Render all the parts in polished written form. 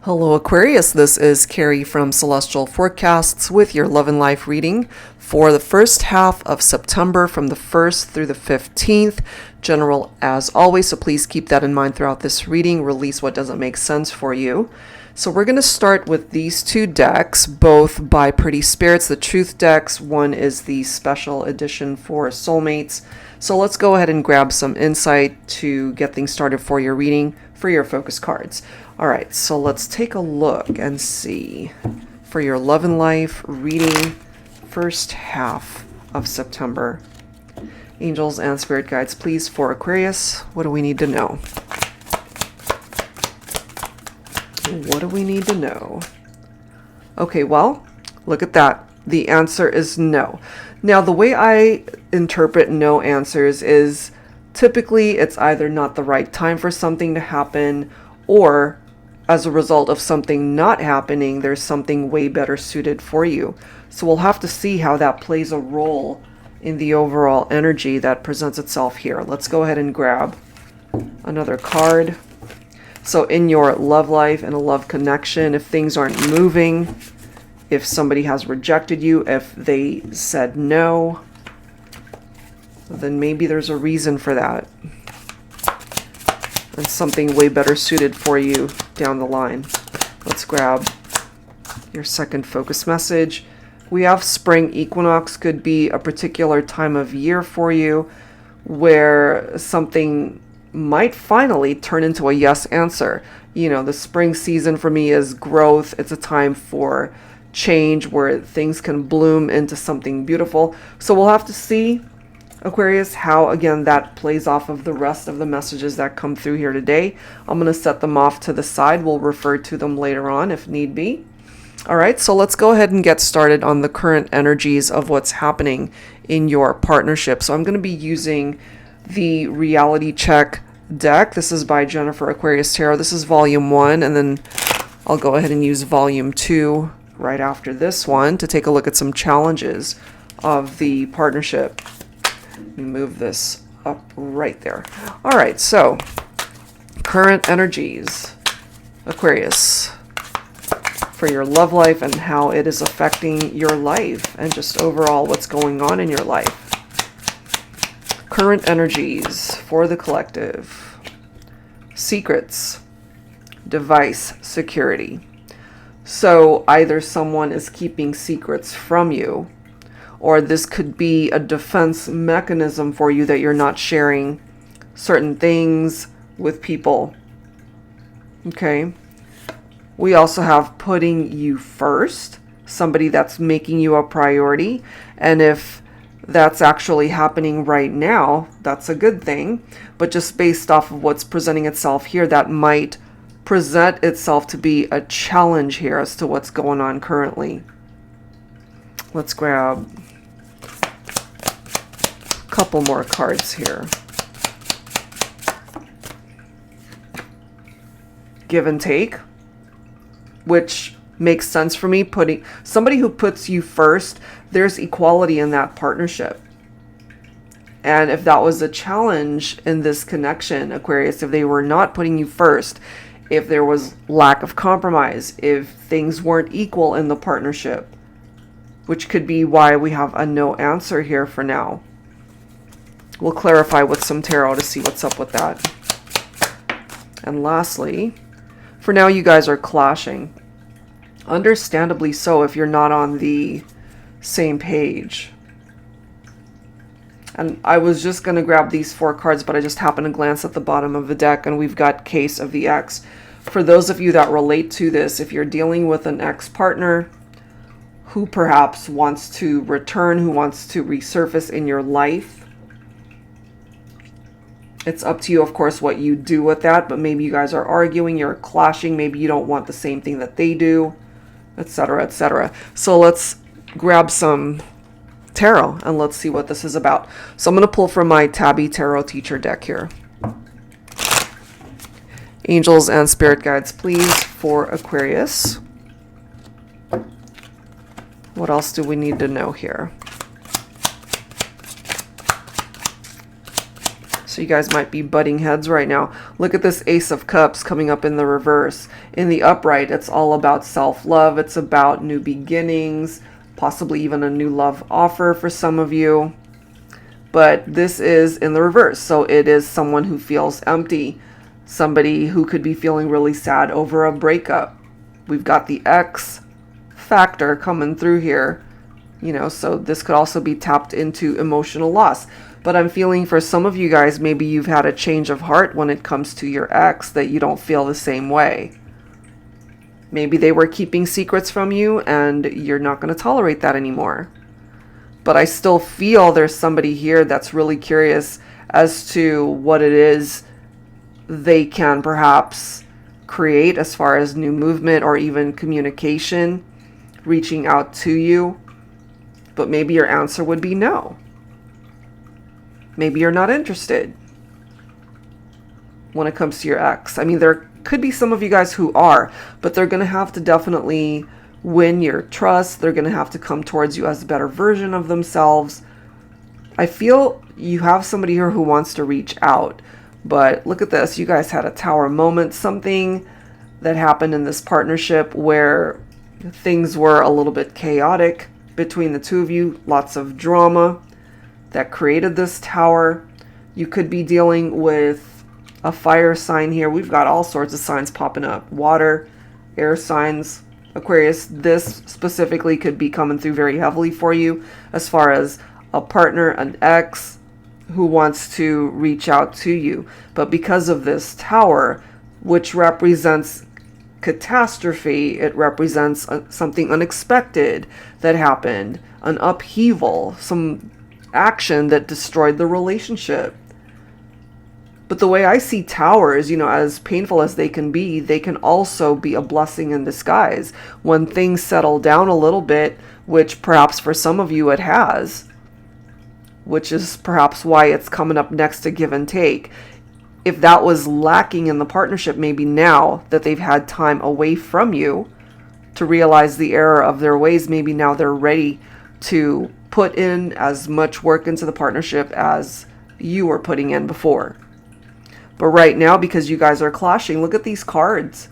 Hello Aquarius, this is Carrie from Celestial Forecasts with your love and life reading for the first half of September from the 1st through the 15th. General as always, so please keep that in mind throughout this reading. Release what doesn't make sense for you. So we're going to start with these two decks, both by Pretty Spirits, the Truth decks. One is the special edition for soulmates. So let's go ahead and grab some insight to get things started for your reading for your focus cards. All right, so let's take a look and see for your love and life reading first half of September. Angels and spirit guides, please, for Aquarius, what do we need to know? What do we need to know? Okay, well, look at that. The answer is no. Now, the way I interpret no answers is typically it's either not the right time for something to happen, or as a result of something not happening, there's something way better suited for you. So we'll have to see how that plays a role in the overall energy that presents itself here. Let's go ahead and grab another card. So in your love life and a love connection, if things aren't moving, if somebody has rejected you, if they said no, then maybe there's a reason for that. And something way better suited for you down the line. Let's grab your second focus message. We have spring equinox, could be a particular time of year for you where something might finally turn into a yes answer. You know, the spring season for me is growth. It's a time for change where things can bloom into something beautiful. So we'll have to see, Aquarius, how again that plays off of the rest of the messages that come through here today. I'm going to set them off to the side. We'll refer to them later on if need be. All right, so let's go ahead and get started on the current energies of what's happening in your partnership. So I'm going to be using the Reality Check deck. This is by Jennifer Aquarius Tarot. This is volume 1, and then I'll go ahead and use volume 2 right after this one to take a look at some challenges of the partnership. Let me move this up right there. All right, so current energies, Aquarius, for your love life and how it is affecting your life and just overall what's going on in your life. Current energies for the collective. Secrets, device, security. So either someone is keeping secrets from you, or this could be a defense mechanism for you that you're not sharing certain things with people. Okay. We also have putting you first, somebody that's making you a priority. And if that's actually happening right now, that's a good thing. But just based off of what's presenting itself here, that might present itself to be a challenge here as to what's going on currently. Let's grab a couple more cards here. Give and take, which makes sense for me. Putting somebody who puts you first, there's equality in that partnership. And if that was a challenge in this connection, Aquarius, if they were not putting you first, if there was lack of compromise, if things weren't equal in the partnership, which could be why we have a no answer here for now. We'll clarify with some tarot to see what's up with that. And lastly, for now you guys are clashing. Understandably so if you're not on the same page. And I was just going to grab these 4 cards, but I just happened to glance at the bottom of the deck and we've got Case of the Ex. For those of you that relate to this, if you're dealing with an ex-partner who perhaps wants to return, who wants to resurface in your life, it's up to you, of course, what you do with that, but maybe you guys are arguing, you're clashing, maybe you don't want the same thing that they do, etc., etc. So let's grab some tarot and let's see what this is about. So I'm going to pull from my Tabby Tarot Teacher deck here. Angels and spirit guides, please, for Aquarius. What else do we need to know here? So you guys might be butting heads right now. Look at this Ace of Cups coming up in the reverse. In the upright, it's all about self-love. It's about new beginnings, possibly even a new love offer for some of you. But this is in the reverse. So it is someone who feels empty. Somebody who could be feeling really sad over a breakup. We've got the X factor coming through here. You know, so this could also be tapped into emotional loss. But I'm feeling for some of you guys, maybe you've had a change of heart when it comes to your ex, that you don't feel the same way. Maybe they were keeping secrets from you and you're not going to tolerate that anymore. But I still feel there's somebody here that's really curious as to what it is they can perhaps create as far as new movement or even communication, reaching out to you. But maybe your answer would be no. Maybe you're not interested when it comes to your ex. I mean, there could be some of you guys who are, but they're going to have to definitely win your trust. They're going to have to come towards you as a better version of themselves. I feel you have somebody here who wants to reach out, but look at this. You guys had a tower moment, something that happened in this partnership where things were a little bit chaotic between the two of you, lots of drama that created this tower. You could be dealing with a fire sign here. We've got all sorts of signs popping up. Water, air signs. Aquarius, this specifically could be coming through very heavily for you as far as a partner, an ex who wants to reach out to you. But because of this tower, which represents catastrophe, it represents something unexpected that happened, an upheaval, some action that destroyed the relationship. But the way I see towers, you know, as painful as they can also be a blessing in disguise. When things settle down a little bit, which perhaps for some of you it has, which is perhaps why it's coming up next to give and take. If that was lacking in the partnership, maybe now that they've had time away from you to realize the error of their ways, maybe now they're ready to put in as much work into the partnership as you were putting in before. But right now, because you guys are clashing, look at these cards.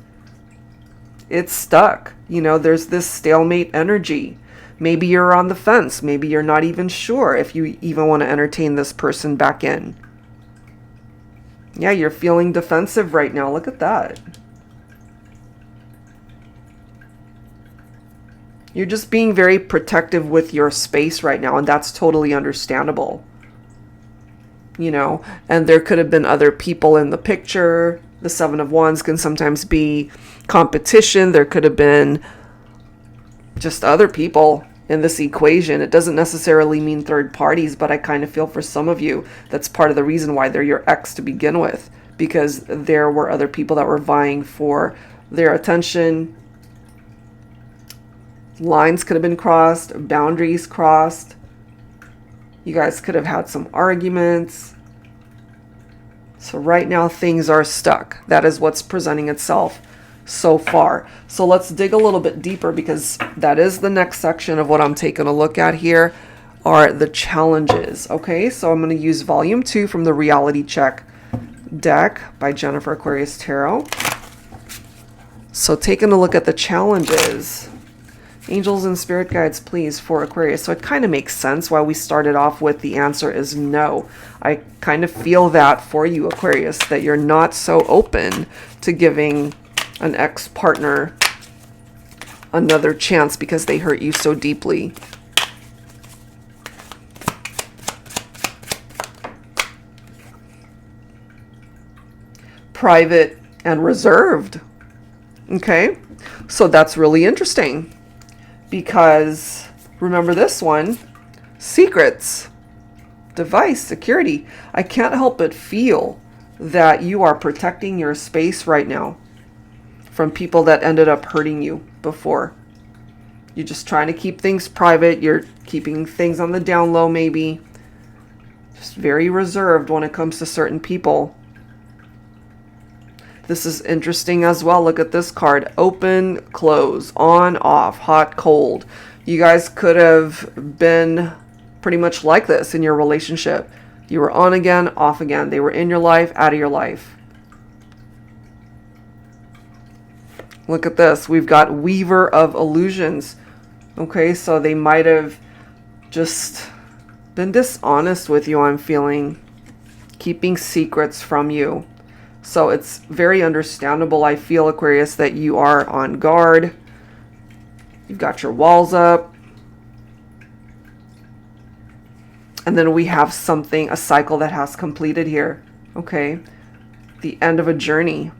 It's stuck. You know, there's this stalemate energy. Maybe you're on the fence. Maybe you're not even sure if you even want to entertain this person back in. Yeah, you're feeling defensive right now. Look at that. You're just being very protective with your space right now, and that's totally understandable. You know, and there could have been other people in the picture. The Seven of Wands can sometimes be competition. There could have been just other people in this equation. It doesn't necessarily mean third parties, but I kind of feel for some of you that's part of the reason why they're your ex to begin with, because there were other people that were vying for their attention. Lines could have been crossed, boundaries crossed. You guys could have had some arguments. So right now things are stuck. That is what's presenting itself so far. So let's dig a little bit deeper, because that is the next section of what I'm taking a look at here are the challenges. Okay, so I'm going to use volume 2 from the Reality Check deck by Jennifer Aquarius Tarot. So taking a look at the challenges. Angels and spirit guides, please, for Aquarius. So it kind of makes sense why we started off with the answer is no. I kind of feel that for you, Aquarius, that you're not so open to giving an ex-partner another chance because they hurt you so deeply. Private and reserved. Okay, so that's really interesting. Because remember this one, secrets, device, security. I can't help but feel that you are protecting your space right now from people that ended up hurting you before. You're just trying to keep things private. You're keeping things on the down low maybe. Just very reserved when it comes to certain people. This is interesting as well. Look at this card. Open, close, on, off, hot, cold. You guys could have been pretty much like this in your relationship. You were on again, off again. They were in your life, out of your life. Look at this. We've got Weaver of Illusions. Okay, so they might have just been dishonest with you, I'm feeling. Keeping secrets from you. So it's very understandable, I feel, Aquarius, that you are on guard. You've got your walls up. And then we have something, a cycle that has completed here. Okay. The end of a journey.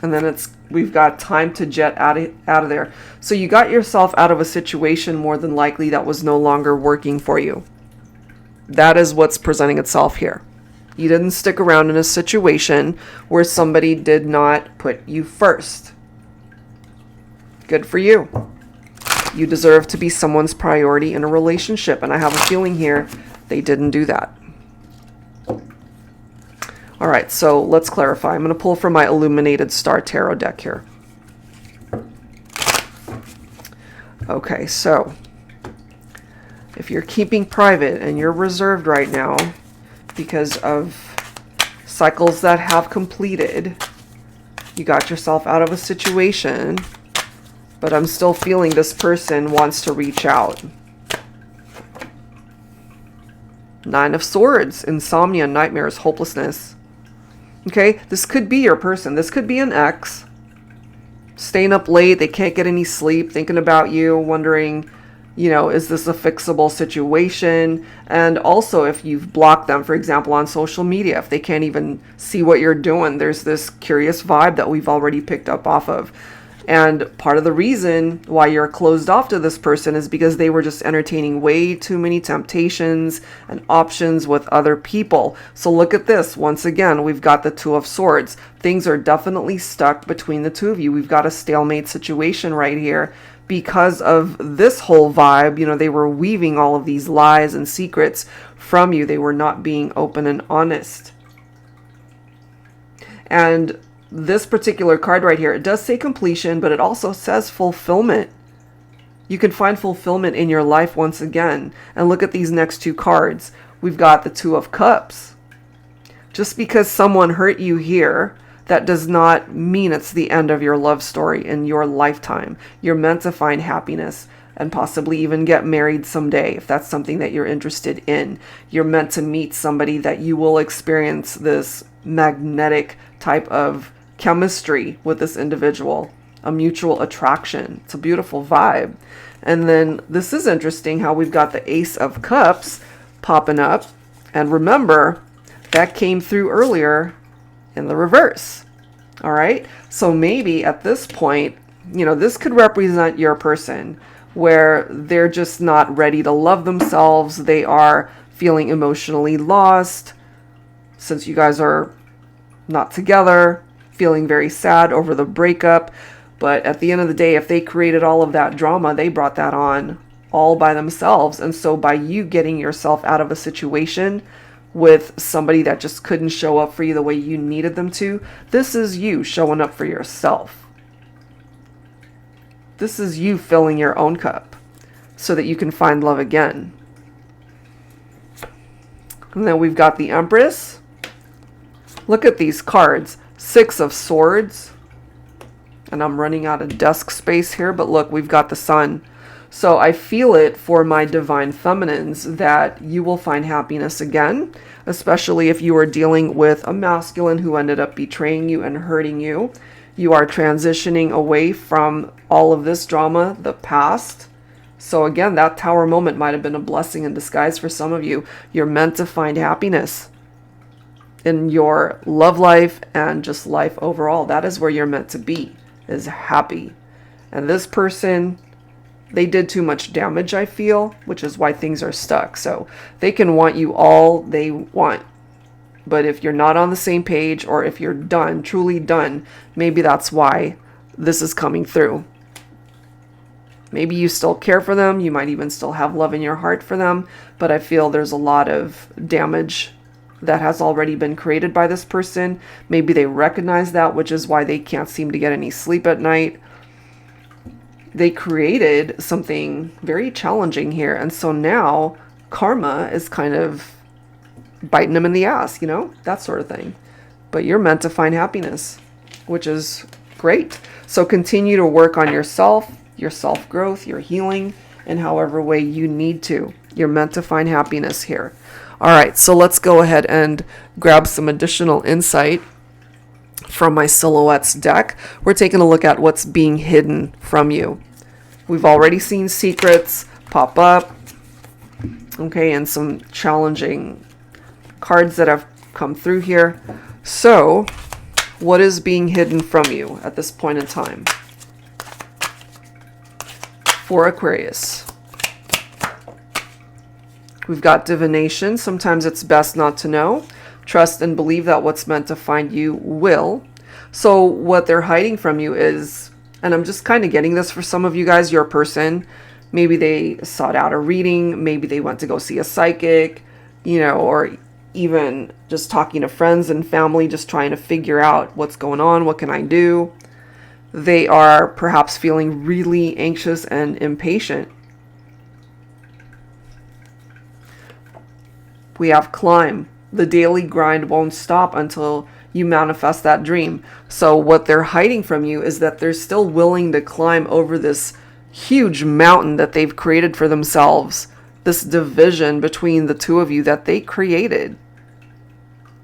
And then we've got time to jet out of there. So you got yourself out of a situation more than likely that was no longer working for you. That is what's presenting itself here. You didn't stick around in a situation where somebody did not put you first. Good for you. You deserve to be someone's priority in a relationship. And I have a feeling here they didn't do that. All right, so let's clarify. I'm going to pull from my Illuminated Star Tarot deck here. Okay, so if you're keeping private and you're reserved right now because of cycles that have completed, you got yourself out of a situation, but I'm still feeling this person wants to reach out. Nine of Swords, insomnia, nightmares, hopelessness. Okay, this could be your person. This could be an ex. Staying up late, they can't get any sleep, thinking about you, wondering, you know, is this a fixable situation? And also if you've blocked them, for example, on social media, if they can't even see what you're doing, there's this curious vibe that we've already picked up off of. And part of the reason why you're closed off to this person is because they were just entertaining way too many temptations and options with other people. So look at this. Once again, we've got the Two of Swords. Things are definitely stuck between the two of you. We've got a stalemate situation right here because of this whole vibe. You know, they were weaving all of these lies and secrets from you. They were not being open and honest. And this particular card right here, it does say completion, but it also says fulfillment. You can find fulfillment in your life once again. And look at these next two cards. We've got the Two of Cups. Just because someone hurt you here, that does not mean it's the end of your love story in your lifetime. You're meant to find happiness and possibly even get married someday if that's something that you're interested in. You're meant to meet somebody that you will experience this magnetic type of chemistry with this individual, a mutual attraction. It's a beautiful vibe. And then this is interesting how we've got the Ace of Cups popping up. And remember, that came through earlier in the reverse. All right. So maybe at this point, you know, this could represent your person where they're just not ready to love themselves. They are feeling emotionally lost since you guys are not together, feeling very sad over the breakup. But at the end of the day, if they created all of that drama, they brought that on all by themselves. And so by you getting yourself out of a situation with somebody that just couldn't show up for you the way you needed them to, this is you showing up for yourself. This is you filling your own cup so that you can find love again. And then we've got the Empress. Look at these cards. Six of Swords. And I'm running out of desk space here, but look, we've got the Sun. So I feel it for my divine feminines that you will find happiness again, especially if you are dealing with a masculine who ended up betraying you and hurting you. You are transitioning away from all of this drama, the past. So again, that Tower moment might have been a blessing in disguise for some of you. You're meant to find happiness in your love life and just life overall. That is where you're meant to be, is happy. And this person, they did too much damage, I feel, which is why things are stuck. So they can want you all they want. But if you're not on the same page, or if you're done, truly done, maybe that's why this is coming through. Maybe you still care for them. You might even still have love in your heart for them. But I feel there's a lot of damage that has already been created by this person. Maybe they recognize that, which is why they can't seem to get any sleep at night. They created something very challenging here. And so now karma is kind of biting them in the ass, you know, that sort of thing. But you're meant to find happiness, which is great. So continue to work on yourself, your self-growth, your healing, in however way you need to. You're meant to find happiness here. All right, so let's go ahead and grab some additional insight from my Silhouettes deck. We're taking a look at what's being hidden from you. We've already seen secrets pop up, okay, and some challenging cards that have come through here. So, what is being hidden from you at this point in time? For Aquarius. We've got divination. Sometimes it's best not to know. Trust and believe that what's meant to find you will. So what they're hiding from you is, and I'm just kind of getting this for some of you guys, your person, maybe they sought out a reading, maybe they went to go see a psychic, you know, or even just talking to friends and family, just trying to figure out what's going on, what can I do? They are perhaps feeling really anxious and impatient. We have climb. The daily grind won't stop until you manifest that dream. So what they're hiding from you is that they're still willing to climb over this huge mountain that they've created for themselves, this division between the two of you that they created.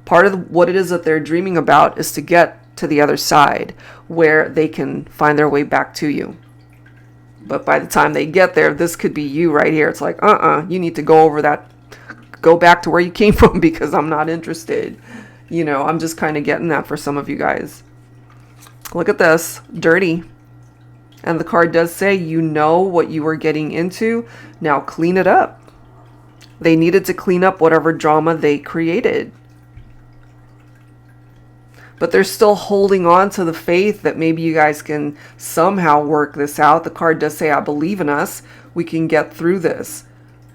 Part of what it is that they're dreaming about is to get to the other side where they can find their way back to you. But by the time they get there, this could be you right here. It's like, you need to go over that, go back to where you came from because I'm not interested. You know, I'm just kind of getting that for some of you guys. Look at this, dirty. And the card does say, you know what you were getting into. Now clean it up. They needed to clean up whatever drama they created. But they're still holding on to the faith that maybe you guys can somehow work this out. The card does say, I believe in us. We can get through this.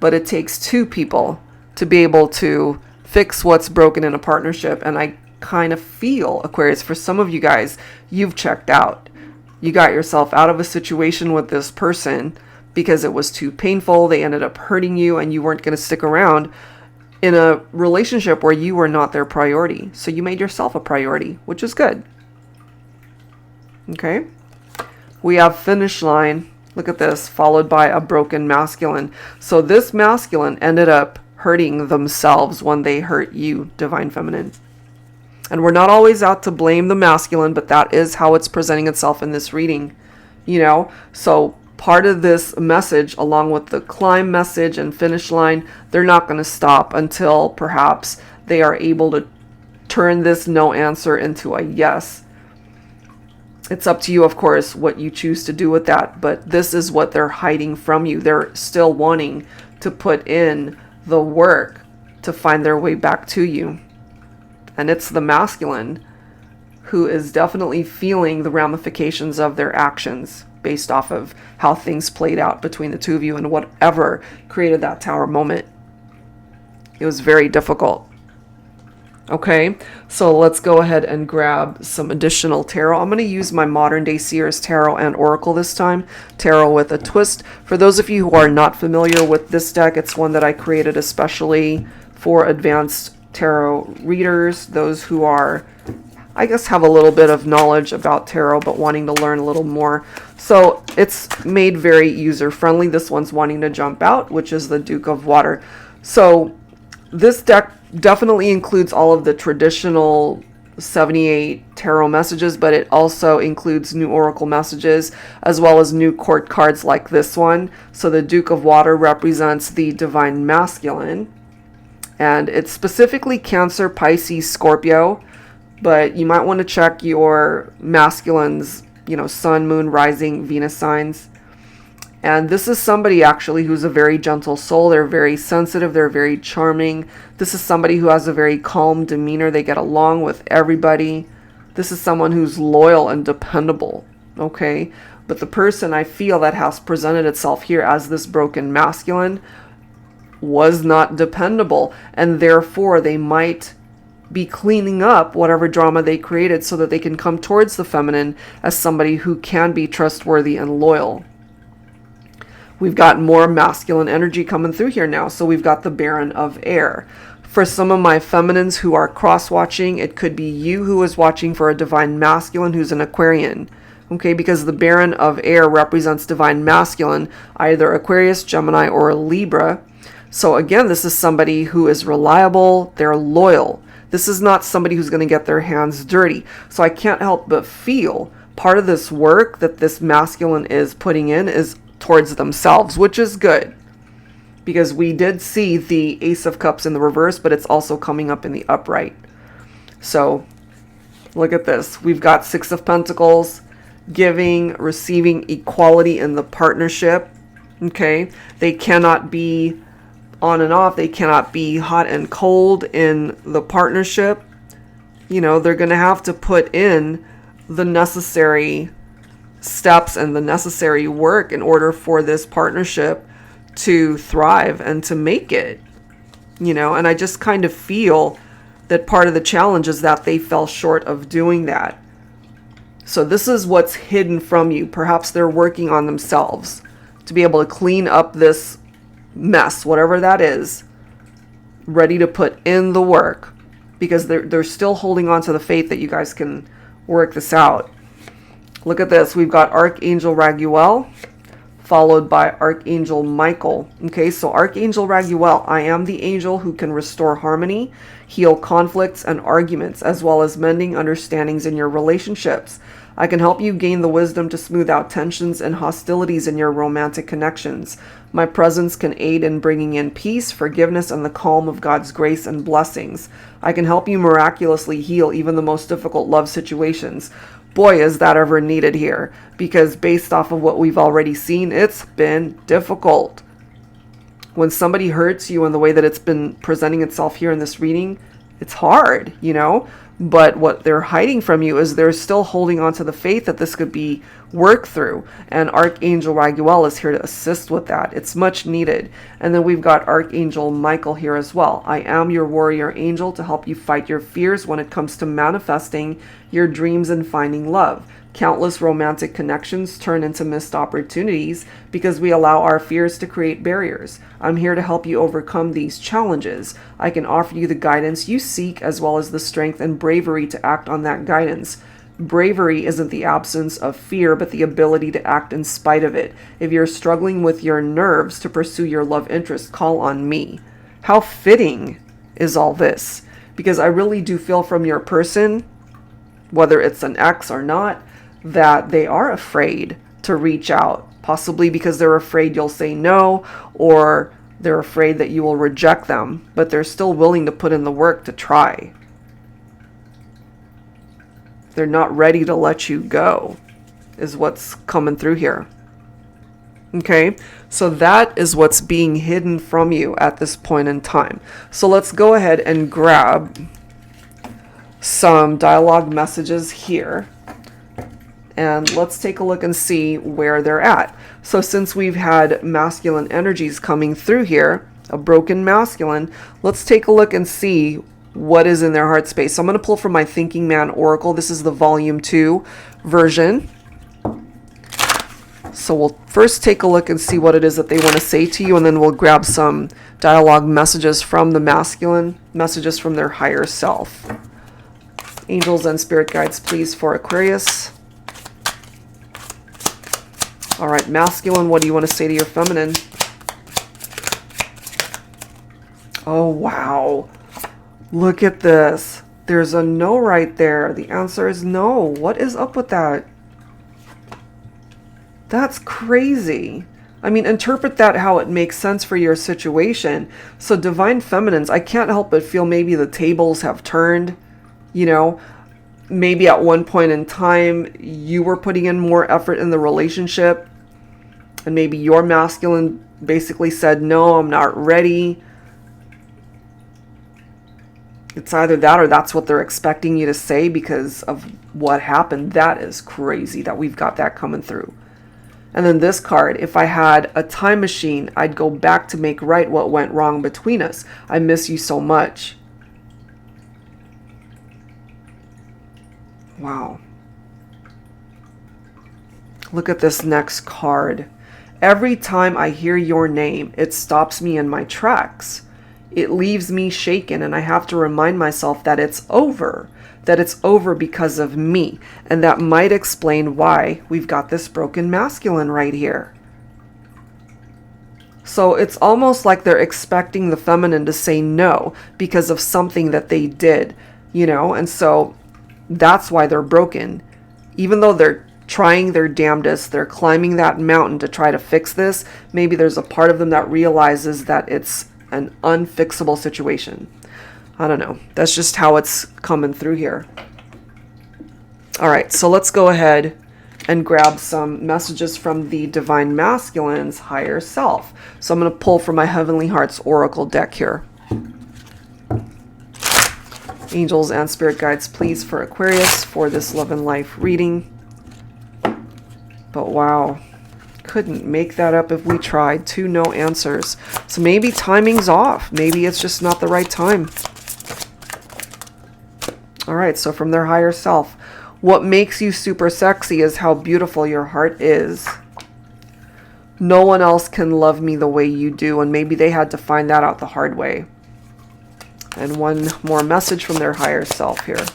But it takes two people to be able to fix what's broken in a partnership. And I kind of feel, Aquarius, for some of you guys, you've checked out. You got yourself out of a situation with this person because it was too painful. They ended up hurting you and you weren't going to stick around in a relationship where you were not their priority. So you made yourself a priority, which is good. Okay. We have finish line. Look at this, followed by a broken masculine. So this masculine ended up hurting themselves when they hurt you, Divine Feminine. And we're not always out to blame the masculine, but that is how it's presenting itself in this reading, you know? So part of this message, along with the climb message and finish line, they're not going to stop until perhaps they are able to turn this no answer into a yes. It's up to you, of course, what you choose to do with that, but this is what they're hiding from you. They're still wanting to put in the work to find their way back to you. And it's the masculine who is definitely feeling the ramifications of their actions based off of how things played out between the two of you and whatever created that tower moment. It was very difficult. Okay, so let's go ahead and grab some additional tarot. I'm going to use my Modern Day Seers Tarot and Oracle this time. Tarot with a twist. For those of you who are not familiar with this deck, it's one that I created especially for advanced tarot readers, those who are, I guess, have a little bit of knowledge about tarot but wanting to learn a little more. So it's made very user-friendly. This one's wanting to jump out, which is the Duke of Water. So this deck definitely includes all of the traditional 78 tarot messages, but it also includes new oracle messages as well as new court cards like this one. So the Duke of Water represents the divine masculine, and it's specifically Cancer, Pisces, Scorpio, but you might want to check your masculine's, you know, sun, moon, rising, Venus signs. And this is somebody actually who's a very gentle soul. They're very sensitive. They're very charming. This is somebody who has a very calm demeanor. They get along with everybody. This is someone who's loyal and dependable. Okay. But the person I feel that has presented itself here as this broken masculine was not dependable. And therefore they might be cleaning up whatever drama they created so that they can come towards the feminine as somebody who can be trustworthy and loyal. We've got more masculine energy coming through here now. So we've got the Baron of Air. For some of my feminines who are cross-watching, it could be you who is watching for a divine masculine who's an Aquarian. Okay, because the Baron of Air represents divine masculine, either Aquarius, Gemini, or Libra. So again, this is somebody who is reliable, they're loyal. This is not somebody who's going to get their hands dirty. So I can't help but feel part of this work that this masculine is putting in is towards themselves, which is good. Because we did see the Ace of Cups in the reverse, but it's also coming up in the upright. So look at this. We've got Six of Pentacles, giving, receiving, equality in the partnership. Okay. They cannot be on and off. They cannot be hot and cold in the partnership. You know, they're going to have to put in the necessary steps and the necessary work in order for this partnership to thrive and to make it, you know. And I just kind of feel that part of the challenge is that they fell short of doing that. So this is what's hidden from you. Perhaps they're working on themselves to be able to clean up this mess, whatever that is, ready to put in the work, because they're still holding on to the faith that you guys can work this out. Look at this. We've got Archangel Raguel, followed by Archangel Michael. Okay, so Archangel Raguel, I am the angel who can restore harmony, heal conflicts and arguments, as well as mending understandings in your relationships. I can help you gain the wisdom to smooth out tensions and hostilities in your romantic connections. My presence can aid in bringing in peace, forgiveness, and the calm of God's grace and blessings. I can help you miraculously heal even the most difficult love situations. Boy, is that ever needed here, because based off of what we've already seen, it's been difficult. When somebody hurts you in the way that it's been presenting itself here in this reading, it's hard, you know, but what they're hiding from you is they're still holding on to the faith that this could be worked through. And Archangel Raguel is here to assist with that. It's much needed. And then we've got Archangel Michael here as well. I am your warrior angel to help you fight your fears when it comes to manifesting your dreams and finding love. Countless romantic connections turn into missed opportunities because we allow our fears to create barriers. I'm here to help you overcome these challenges. I can offer you the guidance you seek, as well as the strength and bravery to act on that guidance. Bravery isn't the absence of fear, but the ability to act in spite of it. If you're struggling with your nerves to pursue your love interest, call on me. How fitting is all this? Because I really do feel from your person, whether it's an ex or not, that they are afraid to reach out, possibly because they're afraid you'll say no, or they're afraid that you will reject them, but they're still willing to put in the work to try. They're not ready to let you go, is what's coming through here. Okay, so that is what's being hidden from you at this point in time. So let's go ahead and grab some dialogue messages here. And let's take a look and see where they're at. So since we've had masculine energies coming through here, a broken masculine, let's take a look and see what is in their heart space. So I'm going to pull from my Thinking Man Oracle. This is the Volume 2 version. So we'll first take a look and see what it is that they want to say to you, and then we'll grab some dialogue messages from the masculine, messages from their higher self. Angels and spirit guides, please, for Aquarius. All right, masculine, what do you want to say to your feminine? Oh, wow. Look at this. There's a no right there. The answer is no. What is up with that? That's crazy. I mean, interpret that how it makes sense for your situation. So divine feminines, I can't help but feel maybe the tables have turned, you know. Maybe at one point in time, you were putting in more effort in the relationship, and maybe your masculine basically said, no, I'm not ready. It's either that or that's what they're expecting you to say because of what happened. That is crazy that we've got that coming through. And then this card, if I had a time machine, I'd go back to make right what went wrong between us. I miss you so much. Wow. Look at this next card. Every time I hear your name, it stops me in my tracks. It leaves me shaken, and I have to remind myself that it's over. That it's over because of me. And that might explain why we've got this broken masculine right here. So it's almost like they're expecting the feminine to say no because of something that they did, you know? And so that's why they're broken. Even though they're trying their damnedest, they're climbing that mountain to try to fix this, maybe there's a part of them that realizes that it's an unfixable situation. I don't know. That's just how it's coming through here. All right, so let's go ahead and grab some messages from the Divine Masculine's higher self. So I'm going to pull from my Heavenly Hearts Oracle deck here. Angels and Spirit Guides, please, for Aquarius for this love and life reading. But wow, couldn't make that up if we tried. 2 no answers. So maybe timing's off. Maybe it's just not the right time. All right, so from their higher self, what makes you super sexy is how beautiful your heart is. No one else can love me the way you do, and maybe they had to find that out the hard way. And one more message from their higher self here.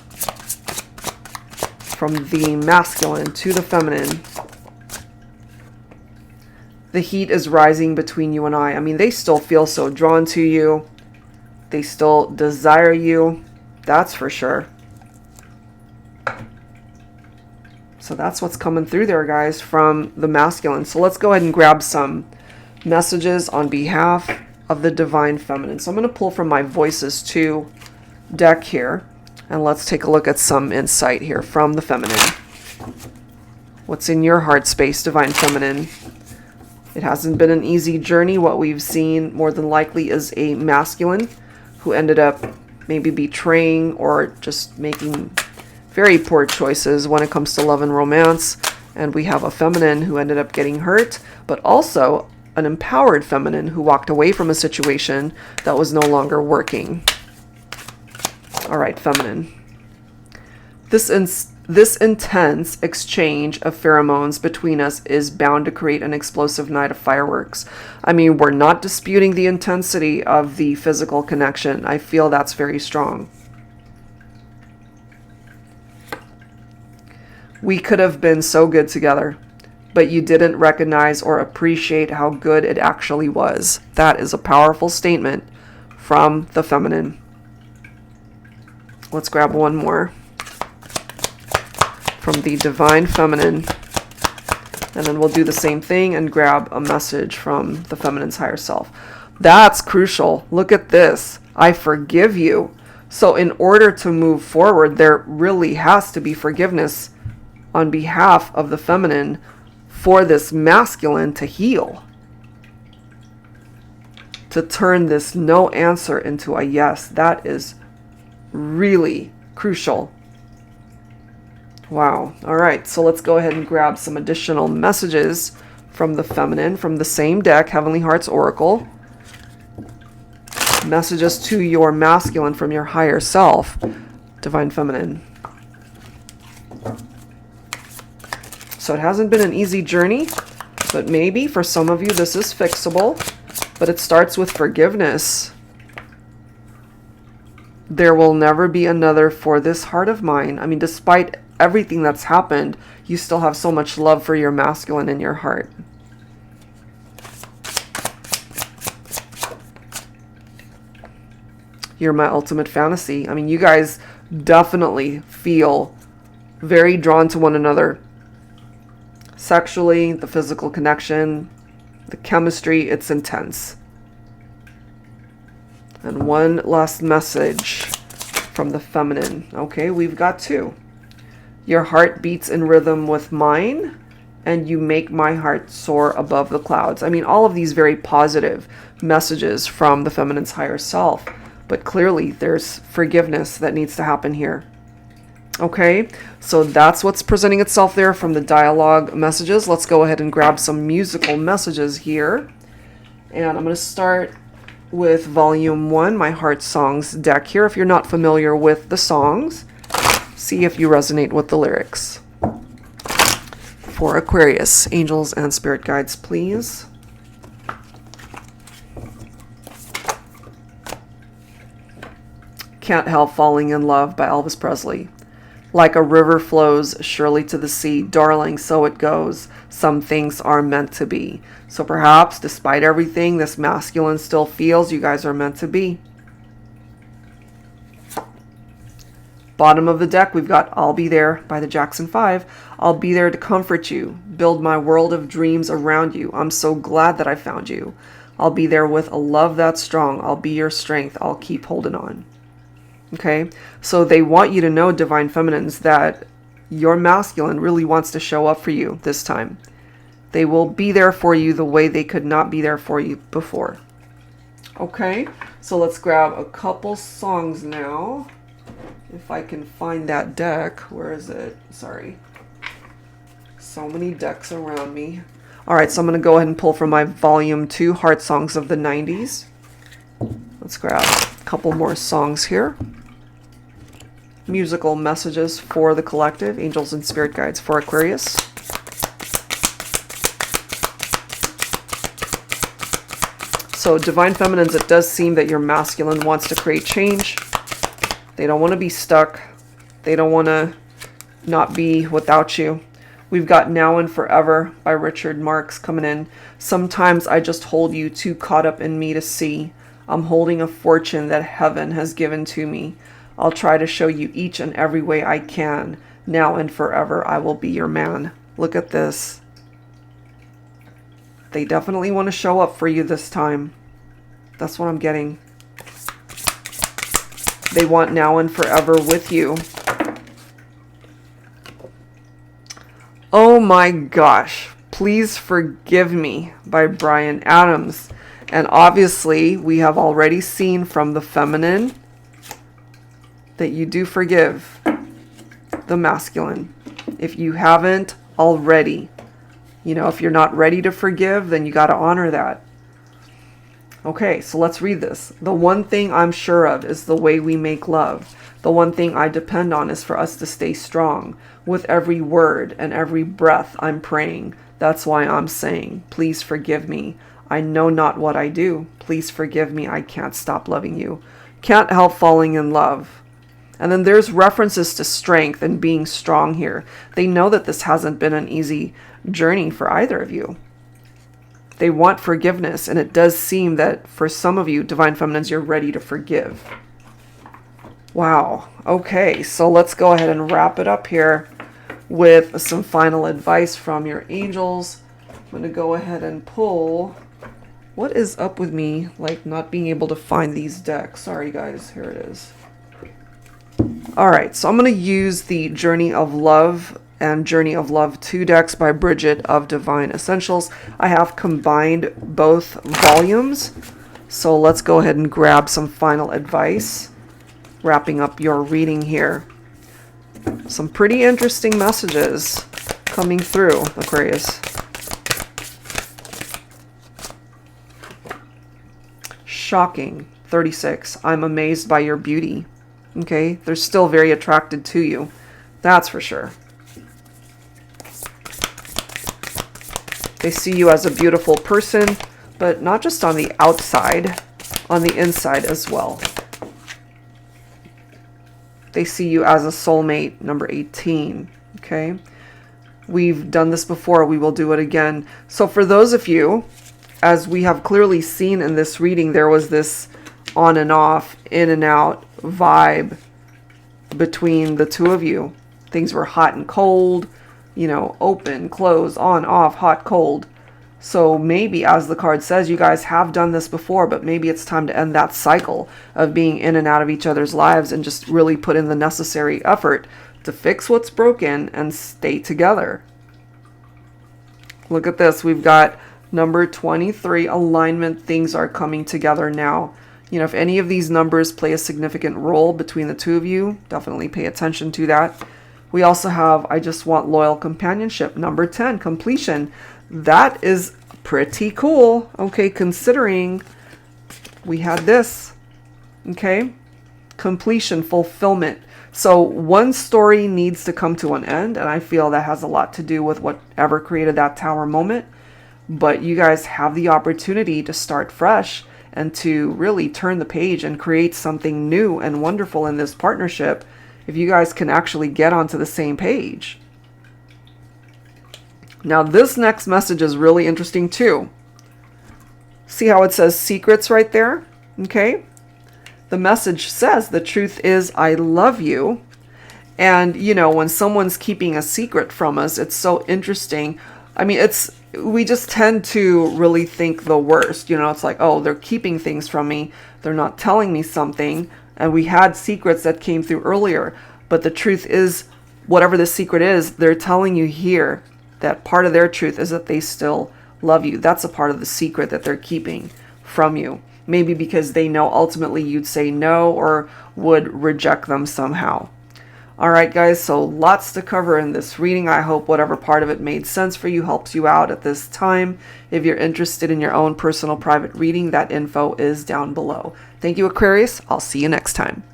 From the masculine to the feminine. The heat is rising between you and I. I mean, they still feel so drawn to you. They still desire you. That's for sure. So that's what's coming through there, guys, from the masculine. So let's go ahead and grab some messages on behalf of the Divine Feminine. So I'm going to pull from my Voices 2 deck here. And let's take a look at some insight here from the feminine. What's in your heart space, Divine Feminine? It hasn't been an easy journey. What we've seen more than likely is a masculine who ended up maybe betraying or just making very poor choices when it comes to love and romance. And we have a feminine who ended up getting hurt, but also an empowered feminine who walked away from a situation that was no longer working. All right, feminine. This intense exchange of pheromones between us is bound to create an explosive night of fireworks. I mean, we're not disputing the intensity of the physical connection. I feel that's very strong. We could have been so good together, but you didn't recognize or appreciate how good it actually was. That is a powerful statement from the feminine. Let's grab one more from the Divine Feminine, and then we'll do the same thing and grab a message from the feminine's higher self. That's crucial. Look at this. I forgive you. So in order to move forward, there really has to be forgiveness on behalf of the feminine for this masculine to heal. To turn this no answer into a yes. That is really crucial. Wow. All right. So let's go ahead and grab some additional messages from the feminine from the same deck, Heavenly Hearts Oracle. Messages to your masculine from your higher self, Divine Feminine. So it hasn't been an easy journey, but maybe for some of you this is fixable, but it starts with forgiveness. There will never be another for this heart of mine. I mean, despite everything that's happened, you still have so much love for your masculine in your heart. You're my ultimate fantasy. I mean, you guys definitely feel very drawn to one another. Sexually, the physical connection, the chemistry, it's intense. And one last message from the feminine. Okay, we've got 2. Your heart beats in rhythm with mine, and you make my heart soar above the clouds. I mean, all of these very positive messages from the feminine's higher self. But clearly, there's forgiveness that needs to happen here. Okay, so that's what's presenting itself there from the dialogue messages. Let's go ahead and grab some musical messages here. And I'm going to start with Volume 1, my Heart Songs deck here. If you're not familiar with the songs, see if you resonate with the lyrics. for Aquarius. Angels and spirit guides, please. Can't Help Falling in Love by Elvis Presley. Like a river flows surely to the sea, darling, so it goes. Some things are meant to be. So perhaps, despite everything, this masculine still feels you guys are meant to be. Bottom of the deck, we've got I'll Be There by the Jackson 5. I'll be there to comfort you, build my world of dreams around you. I'm so glad that I found you. I'll be there with a love that's strong. I'll be your strength. I'll keep holding on. Okay, so they want you to know, Divine Feminines, that your masculine really wants to show up for you this time. They will be there for you the way they could not be there for you before. Okay, so let's grab a couple songs now. If I can find that deck. Where is it? Sorry. So many decks around me. All right, so I'm going to go ahead and pull from my Volume 2, Heart Songs of the 90s. Let's grab a couple more songs here. Musical messages for the collective, angels and spirit guides for Aquarius. So Divine Feminines, it does seem that your masculine wants to create change. They don't want to be stuck. They don't want to not be without you. We've got Now and Forever by Richard Marx coming in. Sometimes I just hold you too caught up in me to see. I'm holding a fortune that heaven has given to me. I'll try to show you each and every way I can. Now and forever, I will be your man. Look at this. They definitely want to show up for you this time. That's what I'm getting. They want now and forever with you. Oh my gosh. Please Forgive Me by Bryan Adams. And obviously, we have already seen from the feminine that you do forgive the masculine. If you haven't already, if you're not ready to forgive, then you got to honor that. Okay, so let's read this. The one thing I'm sure of is the way we make love. The one thing I depend on is for us to stay strong. With every word and every breath I'm praying. That's why I'm saying, please forgive me. I know not what I do. Please forgive me. I can't stop loving you. Can't help falling in love. And then there's references to strength and being strong here. They know that this hasn't been an easy journey for either of you. They want forgiveness, and it does seem that for some of you, Divine Feminines, you're ready to forgive. Wow. Okay, so let's go ahead and wrap it up here with some final advice from your angels. I'm going to go ahead and pull. What is up with me, not being able to find these decks? Sorry, guys. Here it is. All right, so I'm going to use the Journey of Love and Journey of Love 2 decks by Bridget of Divine Essentials. I have combined both volumes, so let's go ahead and grab some final advice, wrapping up your reading here. Some pretty interesting messages coming through, Aquarius. Shocking, 36. I'm amazed by your beauty. Okay, they're still very attracted to you. That's for sure. They see you as a beautiful person, but not just on the outside, on the inside as well. They see you as a soulmate, number 18. Okay, we've done this before. We will do it again. So for those of you, as we have clearly seen in this reading, there was this on and off, in and out vibe between the two of you. Things were hot and cold, open, close, on, off, hot, cold. So maybe, as the card says, you guys have done this before, but maybe it's time to end that cycle of being in and out of each other's lives and just really put in the necessary effort to fix what's broken and stay together. Look at this. We've got number 23, alignment. Things are coming together now. If any of these numbers play a significant role between the two of you, definitely pay attention to that. We also have I Just Want Loyal Companionship, number 10, completion. That is pretty cool, okay, considering we had this, okay? Completion, fulfillment. So one story needs to come to an end, and I feel that has a lot to do with whatever created that Tower moment. But you guys have the opportunity to start fresh and to really turn the page and create something new and wonderful in this partnership if you guys can actually get onto the same page. Now this next message is really interesting too. See how it says secrets right there? Okay. The message says the truth is I love you. And you know, when someone's keeping a secret from us, it's so interesting. I mean, we just tend to really think the worst. You know, it's like, oh, they're keeping things from me. They're not telling me something. And we had secrets that came through earlier. But the truth is, whatever the secret is, they're telling you here that part of their truth is that they still love you. That's a part of the secret that they're keeping from you. Maybe because they know ultimately you'd say no or would reject them somehow. All right, guys, so lots to cover in this reading. I hope whatever part of it made sense for you helps you out at this time. If you're interested in your own personal private reading, that info is down below. Thank you, Aquarius. I'll see you next time.